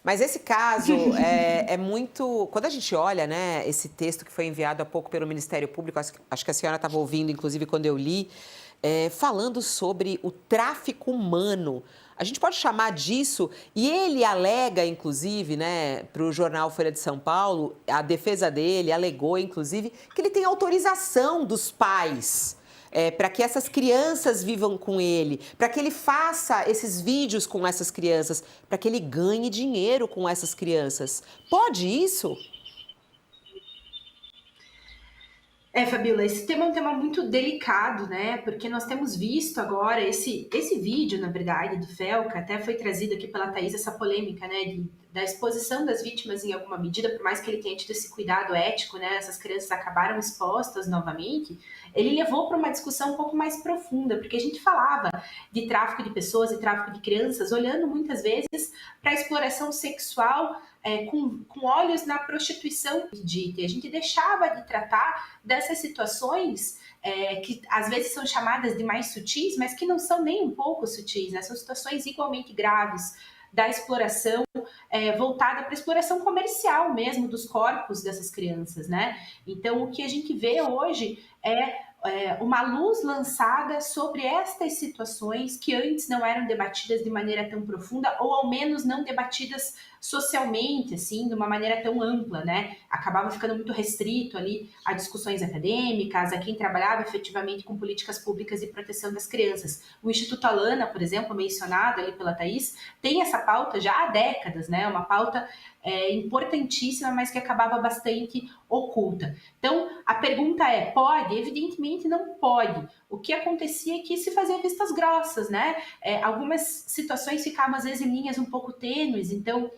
Mas esse caso é muito... Quando a gente olha, né, esse texto que foi enviado há pouco pelo Ministério Público, acho que a senhora estava ouvindo, inclusive, quando eu li, falando sobre o tráfico humano. A gente pode chamar disso, e ele alega, inclusive, né, para o jornal Folha de São Paulo, a defesa dele alegou, inclusive, que ele tem autorização dos pais para que essas crianças vivam com ele, para que ele faça esses vídeos com essas crianças, para que ele ganhe dinheiro com essas crianças. Pode isso? Fabiola, esse tema é um tema muito delicado, né? Porque nós temos visto agora esse vídeo, na verdade, do Felca, até foi trazido aqui pela Thaís, essa polêmica, né? Da exposição das vítimas em alguma medida, por mais que ele tenha tido esse cuidado ético, né? Essas crianças acabaram expostas novamente. Ele levou para uma discussão um pouco mais profunda, porque a gente falava de tráfico de pessoas e tráfico de crianças, olhando muitas vezes para a exploração sexual com olhos na prostituição dita. E a gente deixava de tratar dessas situações que às vezes são chamadas de mais sutis, mas que não são nem um pouco sutis, né? São situações igualmente graves da exploração voltada para a exploração comercial mesmo dos corpos dessas crianças, né? Então, o que a gente vê hoje é uma luz lançada sobre estas situações que antes não eram debatidas de maneira tão profunda, ou ao menos não debatidas socialmente, assim, de uma maneira tão ampla, né? Acabava ficando muito restrito ali a discussões acadêmicas, a quem trabalhava efetivamente com políticas públicas de proteção das crianças. O Instituto Alana, por exemplo, mencionado ali pela Thaís, tem essa pauta já há décadas, né? Uma pauta importantíssima, mas que acabava bastante oculta. Então, a pergunta é, pode? Evidentemente não pode. O que acontecia é que se fazia vistas grossas, né? Algumas situações ficavam, às vezes, em linhas um pouco tênues, então...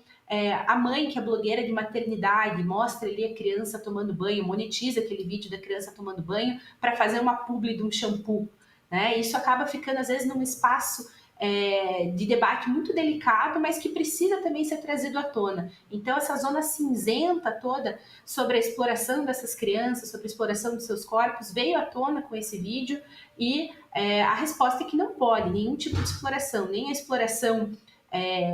a mãe, que é blogueira de maternidade, mostra ali a criança tomando banho, monetiza aquele vídeo da criança tomando banho para fazer uma publi de um shampoo, né? Isso acaba ficando, às vezes, num espaço de debate muito delicado, mas que precisa também ser trazido à tona. Então, essa zona cinzenta toda sobre a exploração dessas crianças, sobre a exploração dos seus corpos, veio à tona com esse vídeo e a resposta é que não pode nenhum tipo de exploração, nem a exploração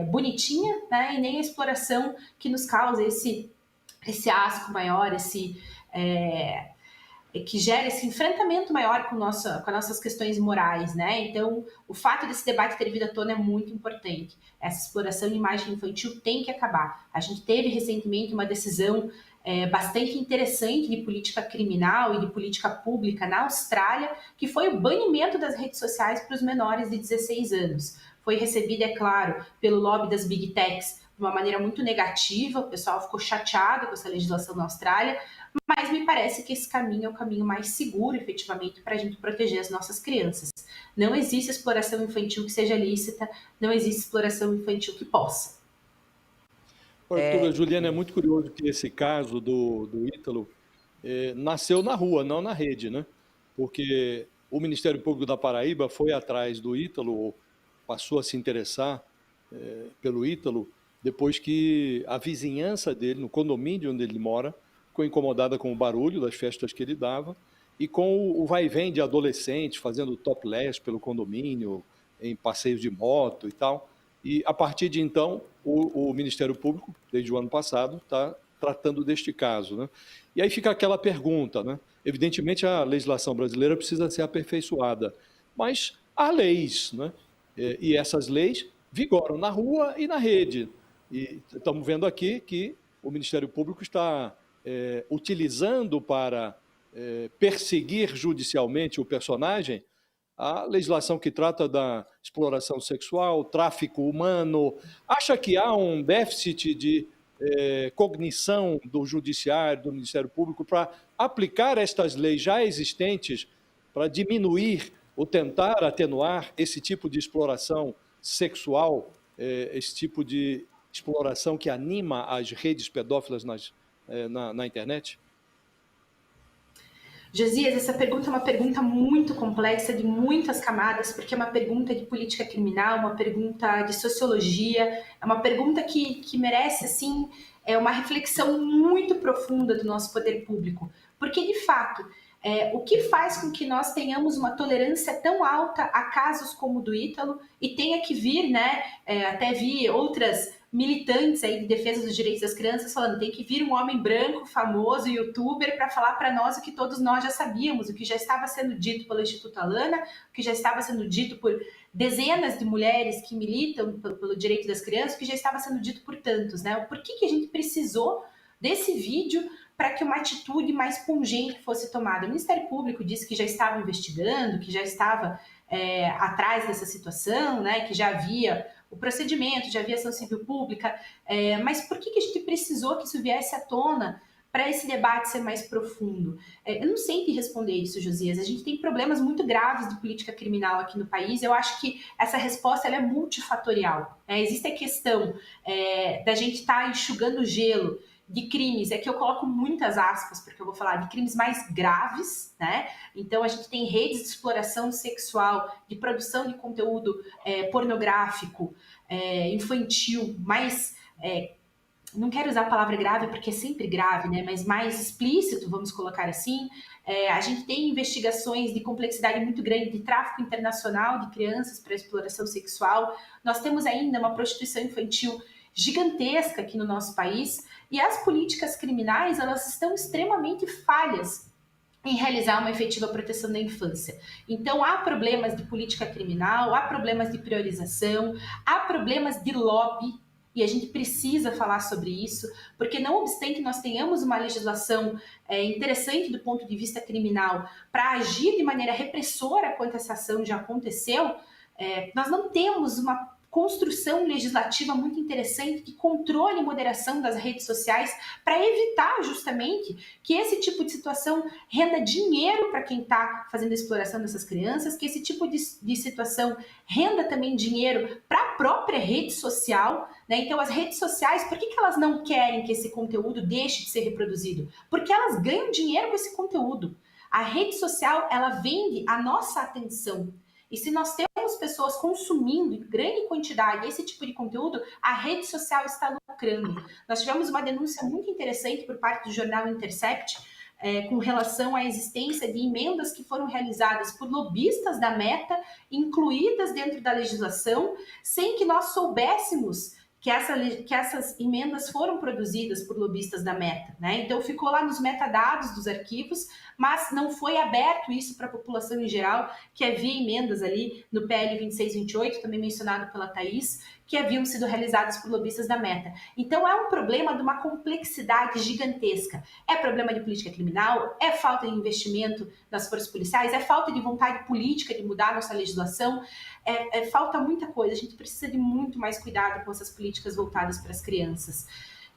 bonitinha, né, e nem a exploração que nos causa esse asco maior, que gera esse enfrentamento maior com as nossas questões morais, né? Então, o fato desse debate ter vindo à tona é muito importante. Essa exploração de imagem infantil tem que acabar. A gente teve recentemente uma decisão bastante interessante de política criminal e de política pública na Austrália, que foi o banimento das redes sociais para os menores de 16 anos. Foi recebida, é claro, pelo lobby das Big Techs de uma maneira muito negativa, o pessoal ficou chateado com essa legislação na Austrália, mas me parece que esse caminho é o caminho mais seguro, efetivamente, para a gente proteger as nossas crianças. Não existe exploração infantil que seja lícita, não existe exploração infantil que possa. Arthur, Juliana, é muito curioso que esse caso do Ítalo nasceu na rua, não na rede, né? Porque o Ministério Público da Paraíba foi atrás do Ítalo, ou passou a se interessar pelo Ítalo, depois que a vizinhança dele, no condomínio onde ele mora, ficou incomodada com o barulho das festas que ele dava e com o vai e vem de adolescentes fazendo topless pelo condomínio, em passeios de moto e tal. E, a partir de então, o Ministério Público, desde o ano passado, está tratando deste caso, né? E aí fica aquela pergunta, né? Evidentemente, a legislação brasileira precisa ser aperfeiçoada, mas há leis, né? E essas leis vigoram na rua e na rede. E estamos vendo aqui que o Ministério Público está utilizando para perseguir judicialmente o personagem a legislação que trata da exploração sexual, tráfico humano. Acha que há um déficit de cognição do Judiciário, do Ministério Público, para aplicar estas leis já existentes para diminuir ou tentar atenuar esse tipo de exploração sexual, esse tipo de exploração que anima as redes pedófilas na internet? Josias, essa pergunta é uma pergunta muito complexa, de muitas camadas, porque é uma pergunta de política criminal, uma pergunta de sociologia, é uma pergunta que merece, assim, uma reflexão muito profunda do nosso poder público. Porque, de fato, o que faz com que nós tenhamos uma tolerância tão alta a casos como o do Ítalo e tenha que vir, né, até vi outras militantes aí de defesa dos direitos das crianças falando tem que vir um homem branco, famoso, youtuber, para falar para nós o que todos nós já sabíamos, o que já estava sendo dito pelo Instituto Alana, o que já estava sendo dito por dezenas de mulheres que militam pelo direito das crianças, o que já estava sendo dito por tantos, né? Por que a gente precisou desse vídeo para que uma atitude mais pungente fosse tomada? O Ministério Público disse que já estava investigando, que já estava atrás dessa situação, né? Que já havia o procedimento, já havia ação civil pública, mas por que a gente precisou que isso viesse à tona para esse debate ser mais profundo? Eu não sei te responder isso, Josias. A gente tem problemas muito graves de política criminal aqui no país. Eu acho que essa resposta ela é multifatorial. Existe a questão da gente estar enxugando gelo de crimes, que eu coloco muitas aspas, porque eu vou falar de crimes mais graves, né? Então, a gente tem redes de exploração sexual, de produção de conteúdo pornográfico, infantil, mais... não quero usar a palavra grave, porque é sempre grave, né? Mas mais explícito, vamos colocar assim. A gente tem investigações de complexidade muito grande de tráfico internacional de crianças para exploração sexual. Nós temos ainda uma prostituição infantil gigantesca aqui no nosso país, e as políticas criminais, elas estão extremamente falhas em realizar uma efetiva proteção da infância. Então, há problemas de política criminal, há problemas de priorização, há problemas de lobby, e a gente precisa falar sobre isso, porque não obstante nós tenhamos uma legislação interessante do ponto de vista criminal para agir de maneira repressora quanto essa ação já aconteceu, nós não temos uma construção legislativa muito interessante de controle e moderação das redes sociais para evitar justamente que esse tipo de situação renda dinheiro para quem está fazendo a exploração dessas crianças, que esse tipo de situação renda também dinheiro para a própria rede social, né? Então, as redes sociais, por que elas não querem que esse conteúdo deixe de ser reproduzido? Porque elas ganham dinheiro com esse conteúdo. A rede social, ela vende a nossa atenção. E se nós temos pessoas consumindo em grande quantidade esse tipo de conteúdo, a rede social está lucrando. Nós tivemos uma denúncia muito interessante por parte do jornal Intercept, com relação à existência de emendas que foram realizadas por lobistas da Meta, incluídas dentro da legislação, sem que nós soubéssemos que essas emendas foram produzidas por lobistas da Meta, né? Então ficou lá nos metadados dos arquivos, mas não foi aberto isso para a população em geral, que havia emendas ali no PL 2628, também mencionado pela Thaís, que haviam sido realizadas por lobistas da Meta. Então é um problema de uma complexidade gigantesca. É problema de política criminal, é falta de investimento nas forças policiais, é falta de vontade política de mudar a nossa legislação, falta muita coisa. A gente precisa de muito mais cuidado com essas políticas voltadas para as crianças.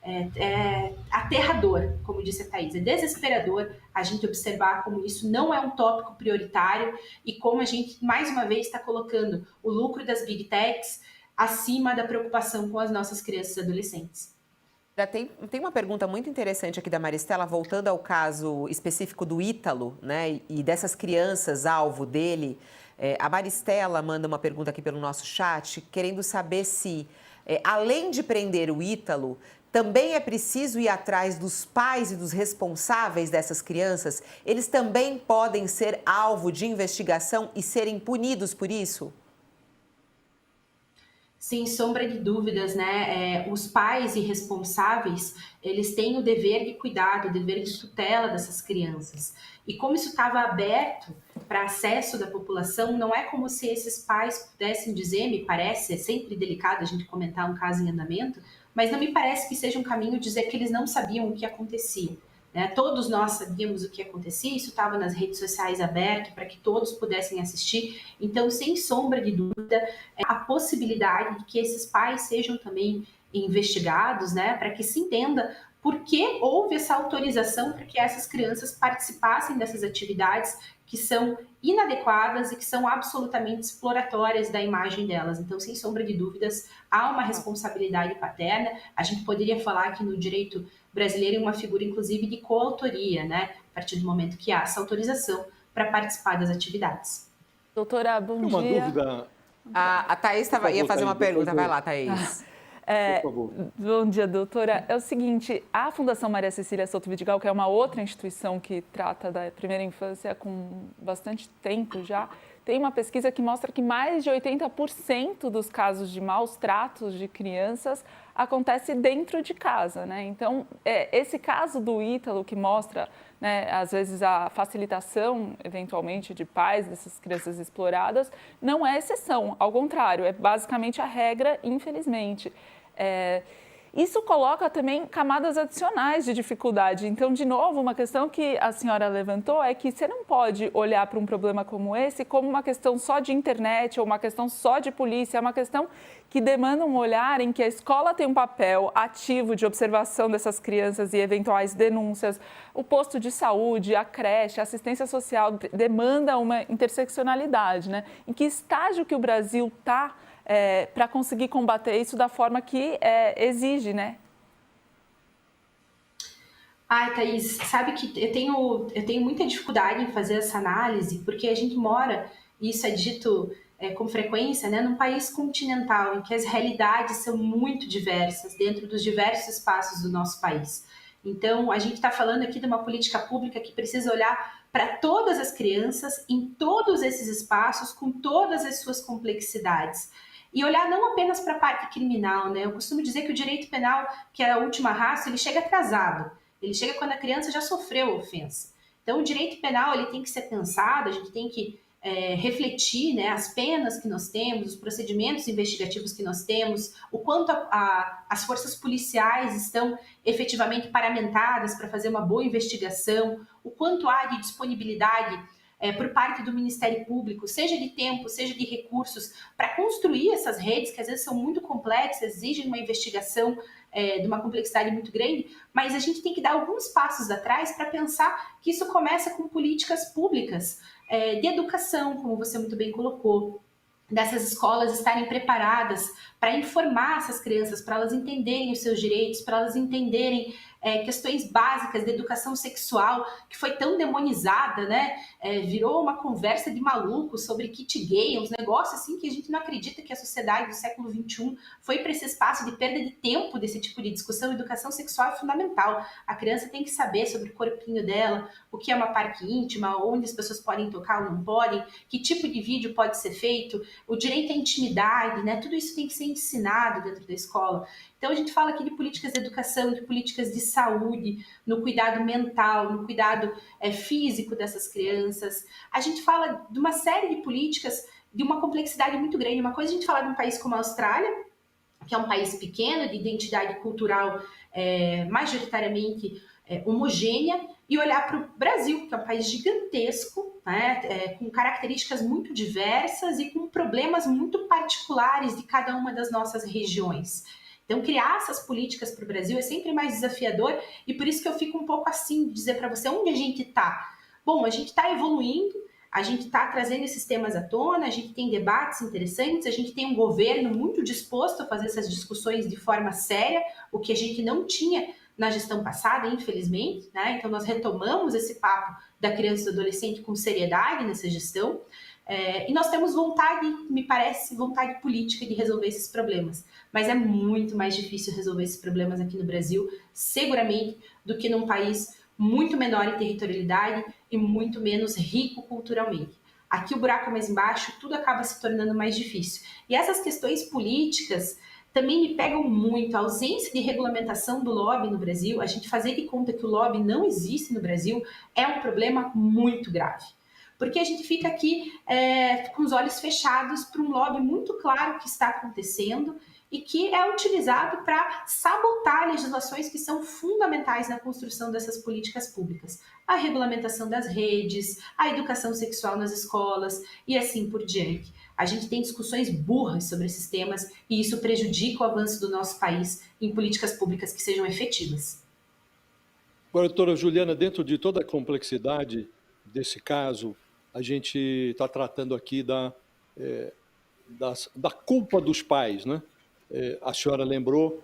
É aterrador, como disse a Thaís, é desesperador a gente observar como isso não é um tópico prioritário e como a gente, mais uma vez, está colocando o lucro das Big Techs acima da preocupação com as nossas crianças e adolescentes. Tem uma pergunta muito interessante aqui da Maristela, voltando ao caso específico do Ítalo, né, e dessas crianças alvo dele. A Maristela manda uma pergunta aqui pelo nosso chat, querendo saber se, além de prender o Ítalo, também é preciso ir atrás dos pais e dos responsáveis dessas crianças? Eles também podem ser alvo de investigação e serem punidos por isso? Sem sombra de dúvidas, né? Os pais e responsáveis, eles têm o dever de cuidado, o dever de tutela dessas crianças. E como isso estava aberto para acesso da população, não é como se esses pais pudessem dizer, me parece, é sempre delicado a gente comentar um caso em andamento, mas não me parece que seja um caminho dizer que eles não sabiam o que acontecia. Né? Todos nós sabíamos o que acontecia, isso estava nas redes sociais aberto para que todos pudessem assistir. Então, sem sombra de dúvida, a possibilidade de que esses pais sejam também investigados, né? Para que se entenda por que houve essa autorização para que essas crianças participassem dessas atividades que são inadequadas e que são absolutamente exploratórias da imagem delas. Então, sem sombra de dúvidas, há uma responsabilidade paterna. A gente poderia falar que no direito brasileiro é uma figura, inclusive, de coautoria, né? A partir do momento que há essa autorização para participar das atividades. Doutora, bom dia. Uma dúvida. A Thaís ia fazer uma pergunta. Vai lá, Thaís. Por favor. Bom dia, doutora. É o seguinte, a Fundação Maria Cecília Souto Vidigal, que é uma outra instituição que trata da primeira infância com bastante tempo já, tem uma pesquisa que mostra que mais de 80% dos casos de maus tratos de crianças acontece dentro de casa, né? Então, esse caso do Ítalo que mostra, né, às vezes a facilitação, eventualmente, de pais dessas crianças exploradas, não é exceção, ao contrário, é basicamente a regra, infelizmente. Isso coloca também camadas adicionais de dificuldade. Então, de novo, uma questão que a senhora levantou é que você não pode olhar para um problema como esse como uma questão só de internet ou uma questão só de polícia, é uma questão que demanda um olhar em que a escola tem um papel ativo de observação dessas crianças e eventuais denúncias, o posto de saúde, a creche, a assistência social demanda uma interseccionalidade, né? Em que estágio que o Brasil está para conseguir combater isso da forma que exige, né? Ai, Thaís, sabe que eu tenho muita dificuldade em fazer essa análise, porque a gente mora, e isso é dito com frequência, né, num país continental, em que as realidades são muito diversas dentro dos diversos espaços do nosso país. Então, a gente está falando aqui de uma política pública que precisa olhar para todas as crianças, em todos esses espaços, com todas as suas complexidades. E olhar não apenas para a parte criminal, né? Eu costumo dizer que o direito penal, que é a última raça, ele chega atrasado. Ele chega quando a criança já sofreu a ofensa. Então, o direito penal ele tem que ser pensado, a gente tem que refletir, né, as penas que nós temos, os procedimentos investigativos que nós temos, o quanto as forças policiais estão efetivamente paramentadas para fazer uma boa investigação, o quanto há de disponibilidade por parte do Ministério Público, seja de tempo, seja de recursos, para construir essas redes, que às vezes são muito complexas, exigem uma investigação de uma complexidade muito grande, mas a gente tem que dar alguns passos atrás para pensar que isso começa com políticas públicas de educação, como você muito bem colocou, dessas escolas estarem preparadas para informar essas crianças, para elas entenderem os seus direitos, para elas entenderem questões básicas de educação sexual, que foi tão demonizada, né? Virou uma conversa de maluco sobre kit gay, uns negócios assim que a gente não acredita que a sociedade do século XXI foi para esse espaço de perda de tempo desse tipo de discussão. Educação sexual é fundamental. A criança tem que saber sobre o corpinho dela, o que é uma parte íntima, onde as pessoas podem tocar ou não podem, que tipo de vídeo pode ser feito, o direito à intimidade, né? Tudo isso tem que ser ensinado dentro da escola. Então, a gente fala aqui de políticas de educação, de políticas de saúde, no cuidado mental, no cuidado físico dessas crianças. A gente fala de uma série de políticas de uma complexidade muito grande. Uma coisa é a gente falar de um país como a Austrália, que é um país pequeno, de identidade cultural majoritariamente homogênea, e olhar para o Brasil, que é um país gigantesco, né, com características muito diversas e com problemas muito particulares de cada uma das nossas regiões. Então, criar essas políticas para o Brasil é sempre mais desafiador e por isso que eu fico um pouco assim de dizer para você onde a gente está. Bom, a gente está evoluindo, a gente está trazendo esses temas à tona, a gente tem debates interessantes, a gente tem um governo muito disposto a fazer essas discussões de forma séria, o que a gente não tinha na gestão passada, infelizmente, né? Então, nós retomamos esse papo da criança e do adolescente com seriedade nessa gestão. E nós temos vontade, me parece, vontade política de resolver esses problemas. Mas é muito mais difícil resolver esses problemas aqui no Brasil, seguramente, do que num país muito menor em territorialidade e muito menos rico culturalmente. Aqui o buraco é mais embaixo, tudo acaba se tornando mais difícil. E essas questões políticas também me pegam muito. A ausência de regulamentação do lobby no Brasil, a gente fazer de conta que o lobby não existe no Brasil, é um problema muito grave. Porque a gente fica aqui com os olhos fechados para um lobby muito claro que está acontecendo e que é utilizado para sabotar legislações que são fundamentais na construção dessas políticas públicas. A regulamentação das redes, a educação sexual nas escolas e assim por diante. A gente tem discussões burras sobre esses temas e isso prejudica o avanço do nosso país em políticas públicas que sejam efetivas. Agora, doutora Juliana, dentro de toda a complexidade desse caso, a gente está tratando aqui da culpa dos pais, né? A senhora lembrou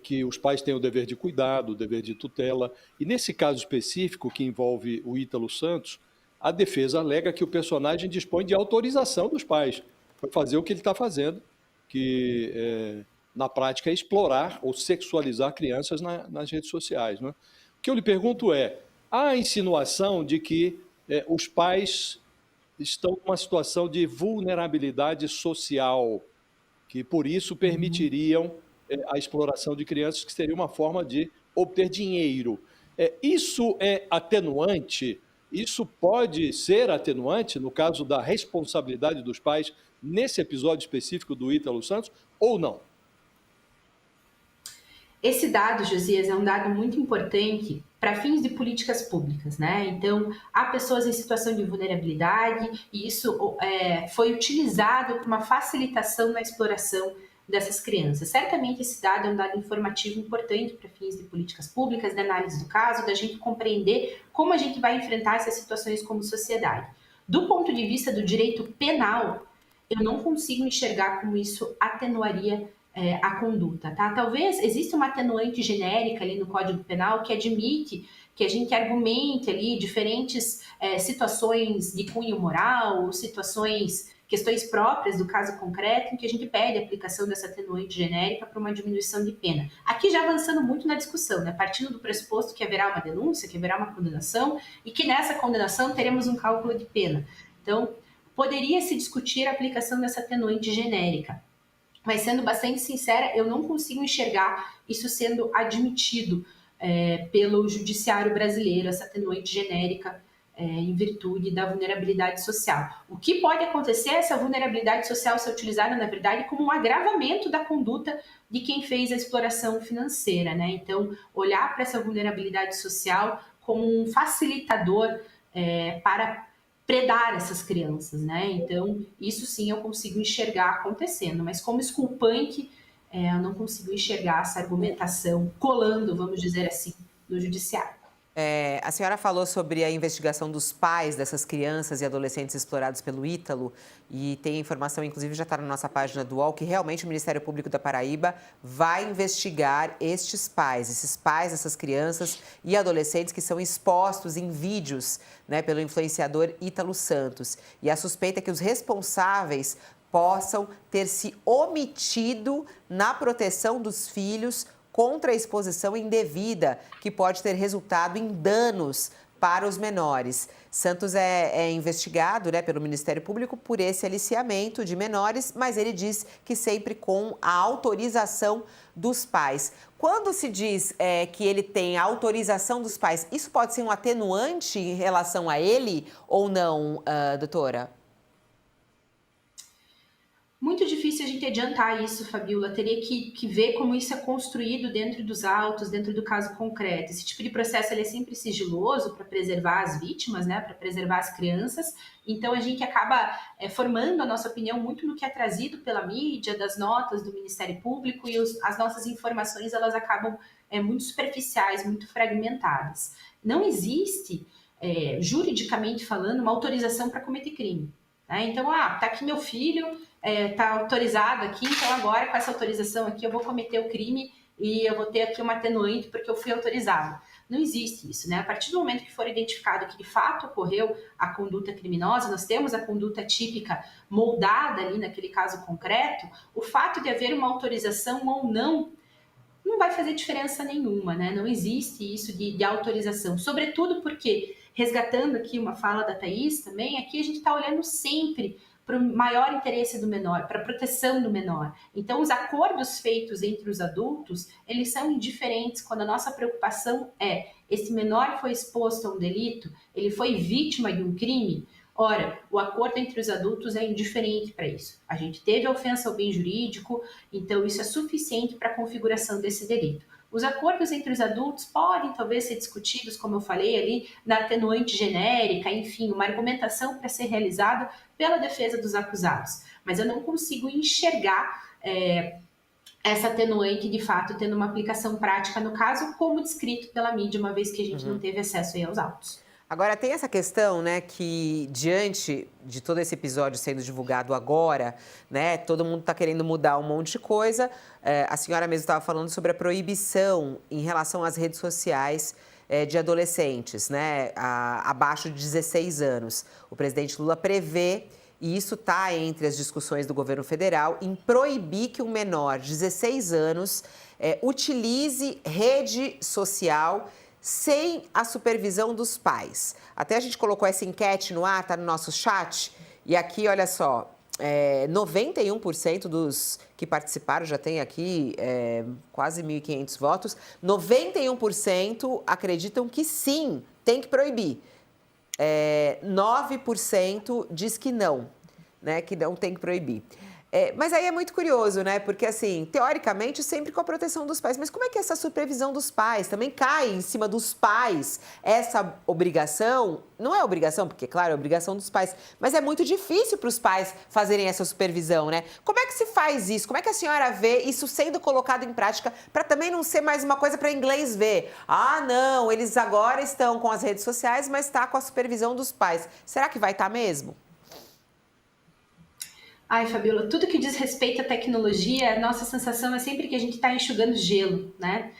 que os pais têm o dever de cuidado, o dever de tutela, e nesse caso específico que envolve o Ítalo Santos, a defesa alega que o personagem dispõe de autorização dos pais para fazer o que ele está fazendo, que na prática é explorar ou sexualizar crianças nas redes sociais, né? O que eu lhe pergunto há a insinuação de que os pais estão numa situação de vulnerabilidade social, que por isso permitiriam a exploração de crianças, que seria uma forma de obter dinheiro. Isso é atenuante? Isso pode ser atenuante no caso da responsabilidade dos pais nesse episódio específico do Ítalo Santos ou não? Esse dado, Josias, é um dado muito importante para fins de políticas públicas, né? Então, há pessoas em situação de vulnerabilidade e isso foi utilizado para uma facilitação na exploração dessas crianças. Certamente esse dado é um dado informativo importante para fins de políticas públicas, de análise do caso, da gente compreender como a gente vai enfrentar essas situações como sociedade. Do ponto de vista do direito penal, eu não consigo enxergar como isso atenuaria a conduta, tá? Talvez exista uma atenuante genérica ali no Código Penal que admite que a gente argumente ali diferentes situações de cunho moral, questões próprias do caso concreto, em que a gente pede a aplicação dessa atenuante genérica para uma diminuição de pena. Aqui já avançando muito na discussão, né? Partindo do pressuposto que haverá uma denúncia, que haverá uma condenação e que nessa condenação teremos um cálculo de pena. Então, poderia se discutir a aplicação dessa atenuante genérica. Mas, sendo bastante sincera, eu não consigo enxergar isso sendo admitido pelo judiciário brasileiro, essa atenuante genérica, em virtude da vulnerabilidade social. O que pode acontecer é essa vulnerabilidade social ser utilizada, na verdade, como um agravamento da conduta de quem fez a exploração financeira, né? Então, olhar para essa vulnerabilidade social como um facilitador para predar essas crianças, né? Então, isso sim eu consigo enxergar acontecendo, mas como exculpante, eu não consigo enxergar essa argumentação colando, vamos dizer assim, no judiciário. A senhora falou sobre a investigação dos pais dessas crianças e adolescentes explorados pelo Ítalo e tem informação, inclusive já está na nossa página do UOL, que realmente o Ministério Público da Paraíba vai investigar esses pais dessas crianças e adolescentes que são expostos em vídeos, né, pelo influenciador Ítalo Santos. E a suspeita é que os responsáveis possam ter se omitido na proteção dos filhos contra a exposição indevida, que pode ter resultado em danos para os menores. Santos é investigado, né, pelo Ministério Público por esse aliciamento de menores, mas ele diz que sempre com a autorização dos pais. Quando se diz que ele tem a autorização dos pais, isso pode ser um atenuante em relação a ele ou não, doutora? Muito difícil a gente adiantar isso, Fabiola. Teria que ver como isso é construído dentro dos autos, dentro do caso concreto. Esse tipo de processo ele é sempre sigiloso para preservar as vítimas, né, para preservar as crianças. Então, a gente acaba formando a nossa opinião muito no que é trazido pela mídia, das notas do Ministério Público, e as nossas informações elas acabam muito superficiais, muito fragmentadas. Não existe, juridicamente falando, uma autorização para cometer crime. Né? Então, tá aqui meu filho, tá autorizado aqui, então agora com essa autorização aqui eu vou cometer o crime e eu vou ter aqui uma atenuante porque eu fui autorizado. Não existe isso, né? A partir do momento que for identificado que de fato ocorreu a conduta criminosa, nós temos a conduta típica moldada ali naquele caso concreto, o fato de haver uma autorização ou não vai fazer diferença nenhuma, né? Não existe isso de autorização, sobretudo porque, resgatando aqui uma fala da Thaís também, aqui a gente está olhando sempre para o maior interesse do menor, para a proteção do menor. Então, os acordos feitos entre os adultos, eles são indiferentes quando a nossa preocupação esse menor foi exposto a um delito, ele foi vítima de um crime. Ora, o acordo entre os adultos é indiferente para isso. A gente teve a ofensa ao bem jurídico, então isso é suficiente para a configuração desse delito. Os acordos entre os adultos podem talvez ser discutidos, como eu falei ali, na atenuante genérica, enfim, uma argumentação para ser realizada pela defesa dos acusados. Mas eu não consigo enxergar essa atenuante, de fato, tendo uma aplicação prática no caso, como descrito pela mídia, uma vez que a gente não teve acesso aí aos autos. Agora, tem essa questão, né, que diante de todo esse episódio sendo divulgado agora, né, todo mundo está querendo mudar um monte de coisa. A senhora mesmo estava falando sobre a proibição em relação às redes sociais de adolescentes, né, abaixo de 16 anos. O presidente Lula prevê, e isso está entre as discussões do governo federal, em proibir que um menor de 16 anos utilize rede social sem a supervisão dos pais. Até a gente colocou essa enquete no ar, está no nosso chat. E aqui, olha só, 91% dos que participaram, já tem aqui quase 1.500 votos, 91% acreditam que sim, tem que proibir. 9% diz que não, né, que não tem que proibir. Mas aí é muito curioso, né? Porque, assim, teoricamente, sempre com a proteção dos pais. Mas como é que essa supervisão dos pais também cai em cima dos pais? Essa obrigação, não é obrigação, porque, claro, é obrigação dos pais, mas é muito difícil para os pais fazerem essa supervisão, né? Como é que se faz isso? Como é que a senhora vê isso sendo colocado em prática para também não ser mais uma coisa para inglês ver? Ah, não, eles agora estão com as redes sociais, mas está com a supervisão dos pais. Será que vai estar mesmo? Ai, Fabiola, tudo que diz respeito à tecnologia, a nossa sensação é sempre que a gente está enxugando gelo, né?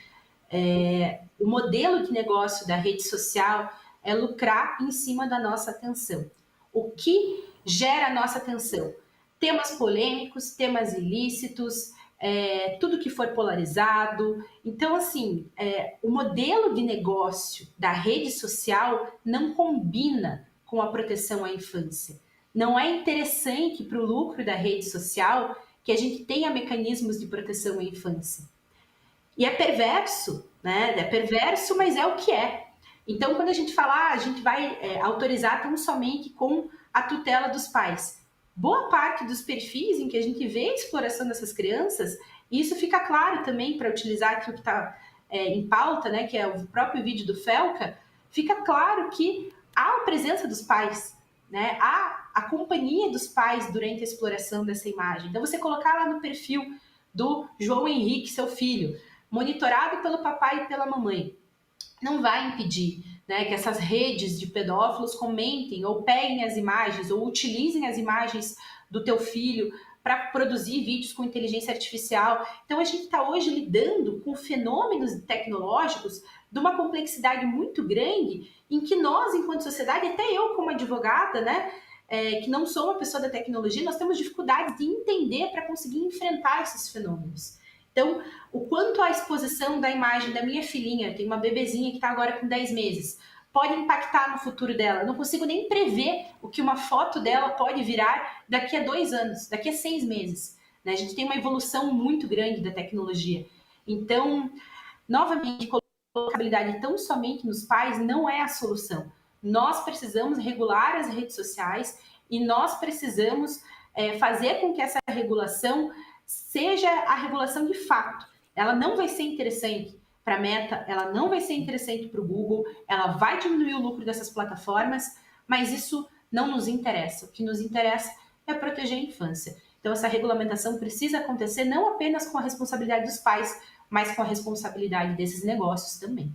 O modelo de negócio da rede social é lucrar em cima da nossa atenção. O que gera a nossa atenção? Temas polêmicos, temas ilícitos, tudo que for polarizado. Então, assim, o modelo de negócio da rede social não combina com a proteção à infância. Não é interessante para o lucro da rede social que a gente tenha mecanismos de proteção à infância. E é perverso, né? É perverso, mas é o que é. Então, quando a gente fala, a gente vai autorizar tão somente com a tutela dos pais. Boa parte dos perfis em que a gente vê a exploração dessas crianças, e isso fica claro também para utilizar aquilo que está em pauta, né? Que é o próprio vídeo do Felca, fica claro que há a presença dos pais, né? Há a companhia dos pais durante a exploração dessa imagem. Então, você colocar lá no perfil do João Henrique, seu filho, monitorado pelo papai e pela mamãe, não vai impedir, né, que essas redes de pedófilos comentem ou peguem as imagens ou utilizem as imagens do teu filho para produzir vídeos com inteligência artificial. Então, a gente está hoje lidando com fenômenos tecnológicos de uma complexidade muito grande em que nós, enquanto sociedade, até eu como advogada, né, que não sou uma pessoa da tecnologia, nós temos dificuldade de entender para conseguir enfrentar esses fenômenos. Então, o quanto a exposição da imagem da minha filhinha, tem uma bebezinha que está agora com 10 meses, pode impactar no futuro dela. Eu não consigo nem prever o que uma foto dela pode virar daqui a 2 anos, daqui a 6 meses. Né? A gente tem uma evolução muito grande da tecnologia. Então, novamente, colocar a habilidade tão somente nos pais não é a solução. Nós precisamos regular as redes sociais e nós precisamos fazer com que essa regulação seja a regulação de fato. Ela não vai ser interessante para a Meta, ela não vai ser interessante para o Google, ela vai diminuir o lucro dessas plataformas, mas isso não nos interessa. O que nos interessa é proteger a infância. Então, essa regulamentação precisa acontecer não apenas com a responsabilidade dos pais, mas com a responsabilidade desses negócios também.